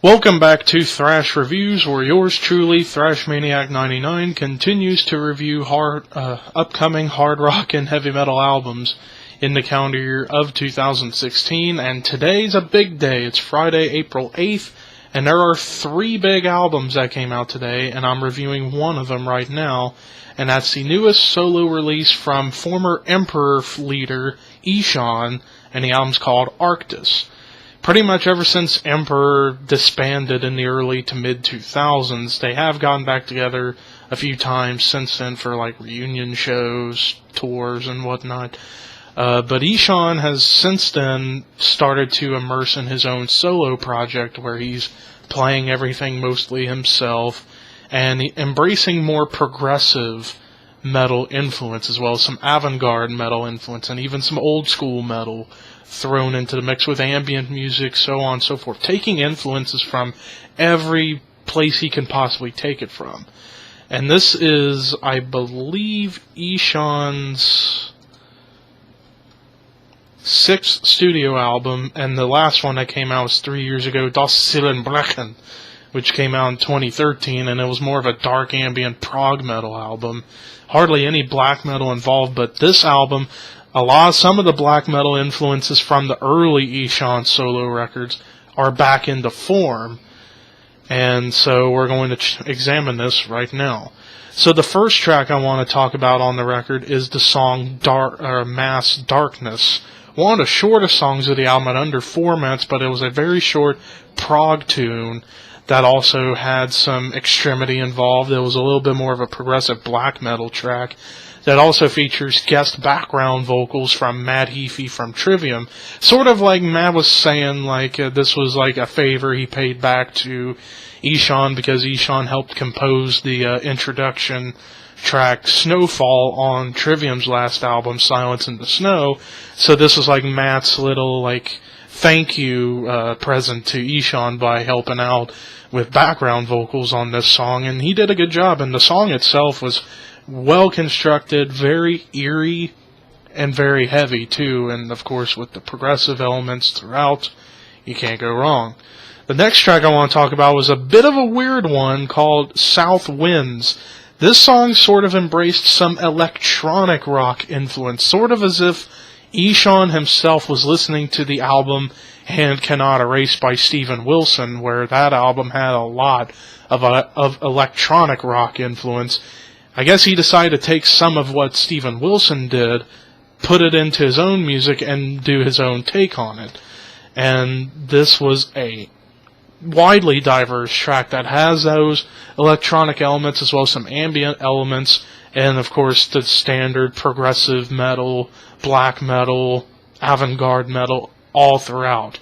Welcome back to Thrash Reviews, where yours truly, ThrashManiac99, continues to review upcoming hard rock and heavy metal albums in the calendar year of 2016, and today's a big day. It's Friday, April 8th, and there are 3 big albums that came out today, and I'm reviewing one of them right now, and that's the newest solo release from former Emperor leader Ihsahn, and the album's called ARKTIS. Pretty much ever since Emperor disbanded in the early to mid-2000s, they have gotten back together a few times since then for like reunion shows, tours, and whatnot. But Ihsahn has since then started to immerse in his own solo project where he's playing everything mostly himself and embracing more progressive metal influence as well as some avant-garde metal influence and even some old-school metal thrown into the mix with ambient music, so on and so forth, taking influences from every place he can possibly take it from. And this is, I believe, Ihsahn's 6th studio album, and the last one that came out was 3 years ago, Das Seelenbrechen, which came out in 2013, and it was more of a dark ambient prog metal album. Hardly any black metal involved, but this album, some of the black metal influences from the early Ihsahn solo records are back into form, and so we're going to examine this right now. So the first track I want to talk about on the record is the song Mass Darkness, one of the shortest songs of the album at under 4 minutes, but it was a very short prog tune that also had some extremity involved. It was a little bit more of a progressive black metal track that also features guest background vocals from Matt Heafy from Trivium. Sort of like Matt was saying, like this was like a favor he paid back to Ihsahn because Ihsahn helped compose the introduction track Snowfall on Trivium's last album, Silence in the Snow. So this was like Matt's little like thank you present to Ihsahn by helping out with background vocals on this song, and he did a good job. And the song itself was well constructed, very eerie, and very heavy too, and of course with the progressive elements throughout, you can't go wrong. The next track I want to talk about was a bit of a weird one called South Winds. This song sort of embraced some electronic rock influence, sort of as if Ihsahn himself was listening to the album Hand Cannot Erase by Steven Wilson, where that album had a lot of electronic rock influence. I guess he decided to take some of what Steven Wilson did, put it into his own music, and do his own take on it. And this was a widely diverse track that has those electronic elements as well as some ambient elements, and of course the standard progressive metal, black metal, avant-garde metal all throughout.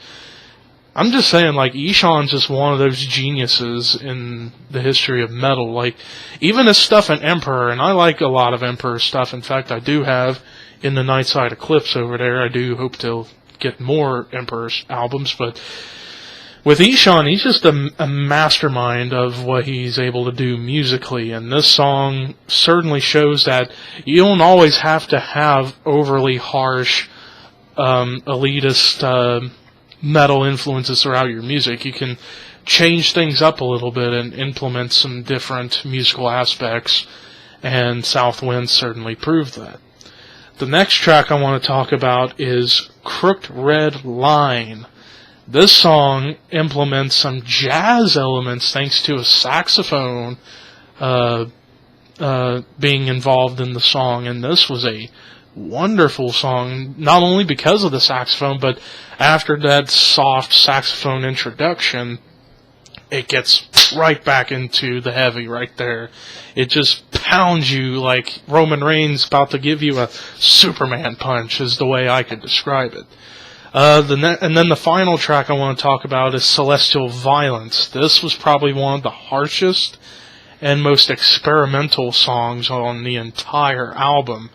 I'm just saying, like, Ihsahn's just one of those geniuses in the history of metal. Like, even his stuff in Emperor, and I like a lot of Emperor stuff. In fact, I do have in the Nightside Eclipse over there. I do hope to get more Emperor albums, but with Ihsahn, he's just a mastermind of what he's able to do musically, and this song certainly shows that you don't always have to have overly harsh, elitist, metal influences throughout your music. You can change things up a little bit and implement some different musical aspects, and South Wind certainly proved that. The next track I want to talk about is Crooked Red Line. This song implements some jazz elements thanks to a saxophone being involved in the song, and this was a wonderful song, not only because of the saxophone, but after that soft saxophone introduction, it gets right back into the heavy right there. It just pounds you like Roman Reigns about to give you a Superman punch, is the way I could describe it. And then the final track I want to talk about is Celestial Violence. This was probably one of the harshest and most experimental songs on the entire album.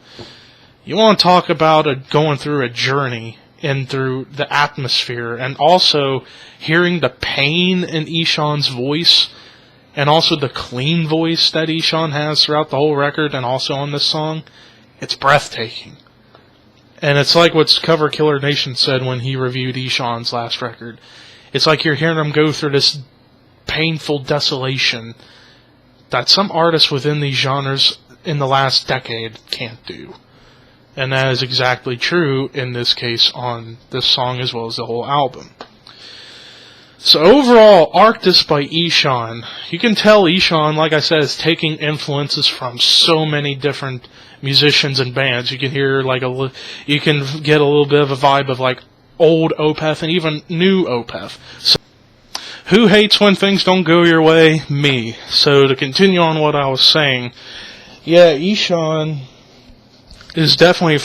You want to talk about going through a journey and through the atmosphere, and also hearing the pain in Ihsahn's voice, and also the clean voice that Ihsahn has throughout the whole record, and also on this song. It's breathtaking. And it's like what Cover Killer Nation said when he reviewed Ihsahn's last record. It's like you're hearing him go through this painful desolation that some artists within these genres in the last decade can't do. And that is exactly true in this case on this song as well as the whole album. So overall, ARKTIS by Ihsahn. You can tell Ihsahn, like I said, is taking influences from so many different musicians and bands. You can hear you can get a little bit of a vibe of like old Opeth and even new Opeth. So, who hates when things don't go your way? Me. So to continue on what I was saying, yeah, Ihsahn is definitely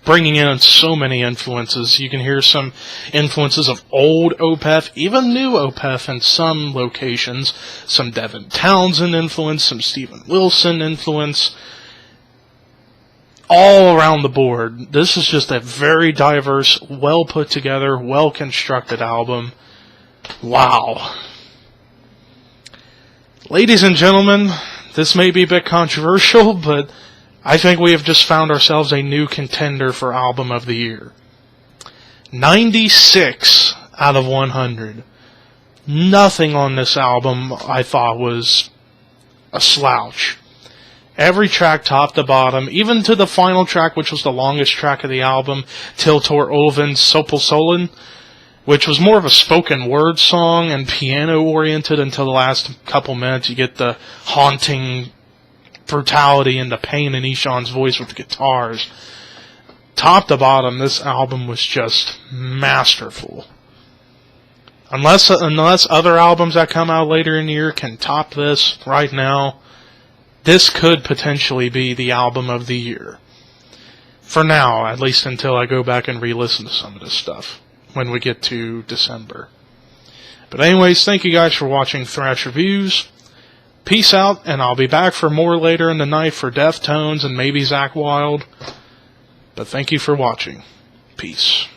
bringing in so many influences. You can hear some influences of old Opeth, even new Opeth in some locations, some Devin Townsend influence, some Steven Wilson influence, all around the board. This is just a very diverse, well put together, well constructed album. Wow. Ladies and gentlemen, this may be a bit controversial, but I think we have just found ourselves a new contender for Album of the Year. 96 out of 100. Nothing on this album I thought was a slouch. Every track top to bottom, even to the final track, which was the longest track of the album, Til Tor Ulven Sopelsolen, which was more of a spoken word song and piano oriented until the last couple minutes. You get the haunting brutality and the pain in Ihsahn's voice with the guitars. Top to bottom, this album was just masterful. Unless other albums that come out later in the year can top this right now, this could potentially be the album of the year. For now, at least until I go back and re-listen to some of this stuff when we get to December. But anyways, thank you guys for watching Thrash Reviews. Peace out, and I'll be back for more later in the night for Deftones and maybe Zakk Wylde. But thank you for watching. Peace.